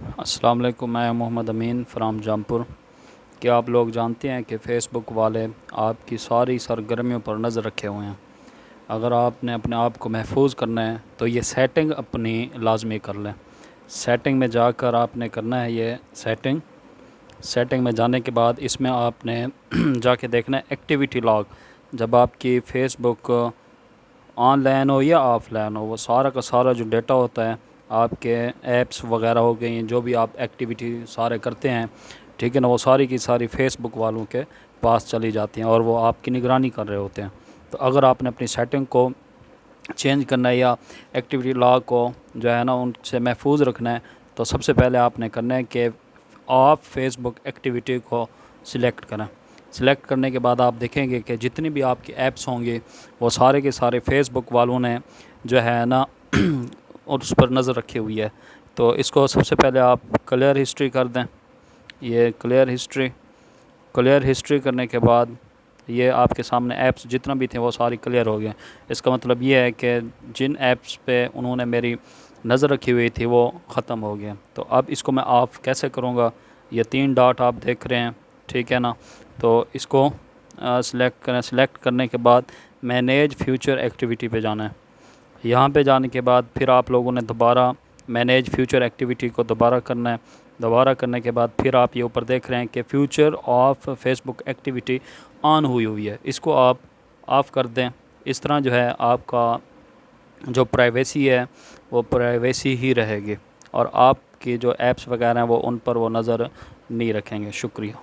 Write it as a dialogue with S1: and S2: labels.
S1: السلام علیکم، میں محمد امین فرام جامپور۔ کیا آپ لوگ جانتے ہیں کہ فیس بک والے آپ کی ساری سرگرمیوں پر نظر رکھے ہوئے ہیں؟ اگر آپ نے اپنے آپ کو محفوظ کرنا ہے تو یہ سیٹنگ اپنی لازمی کر لیں۔ سیٹنگ میں جا کر آپ نے کرنا ہے یہ سیٹنگ میں جانے کے بعد اس میں آپ نے جا کے دیکھنا ہے ایکٹیویٹی لاگ۔ جب آپ کی فیس بک آن لائن ہو یا آف لائن ہو، وہ سارا کا سارا جو ڈیٹا ہوتا ہے آپ کے ایپس وغیرہ ہو گئی ہیں، جو بھی آپ ایکٹیویٹی سارے کرتے ہیں، ٹھیک ہے نا، وہ ساری کی ساری فیس بک والوں کے پاس چلی جاتی ہیں اور وہ آپ کی نگرانی کر رہے ہوتے ہیں۔ تو اگر آپ نے اپنی سیٹنگ کو چینج کرنا ہے یا ایکٹیویٹی لاگ کو جو ہے نا ان سے محفوظ رکھنا ہے، تو سب سے پہلے آپ نے کرنا ہے کہ آپ فیس بک ایکٹیویٹی کو سلیکٹ کریں۔ سلیکٹ کرنے کے بعد آپ دیکھیں گے کہ جتنی بھی آپ کی ایپس ہوں گے وہ سارے کے سارے فیس بک والوں نے جو ہے نا اس پر نظر رکھی ہوئی ہے۔ تو اس کو سب سے پہلے آپ کلیئر ہسٹری کر دیں۔ یہ کلیئر ہسٹری کرنے کے بعد یہ آپ کے سامنے ایپس جتنا بھی تھے وہ ساری کلیئر ہو گئے۔ اس کا مطلب یہ ہے کہ جن ایپس پہ انہوں نے میری نظر رکھی ہوئی تھی وہ ختم ہو گئے۔ تو اب اس کو میں آف کیسے کروں گا؟ یہ 3 ڈاٹ آپ دیکھ رہے ہیں، ٹھیک ہے نا، تو اس کو سلیکٹ کریں۔ سلیکٹ کرنے کے بعد مینیج فیوچر ایکٹیویٹی پہ جانا ہے۔ یہاں پہ جانے کے بعد پھر آپ لوگوں نے دوبارہ مینیج فیوچر ایکٹیویٹی کو دوبارہ کرنا ہے۔ دوبارہ کرنے کے بعد پھر آپ یہ اوپر دیکھ رہے ہیں کہ future of Facebook activity on ہوئی ہے، اس کو آپ آف کر دیں۔ اس طرح جو ہے آپ کا جو پرائیویسی ہے وہ پرائیویسی ہی رہے گی اور آپ کی جو ایپس وغیرہ ہیں وہ ان پر وہ نظر نہیں رکھیں گے۔ شکریہ۔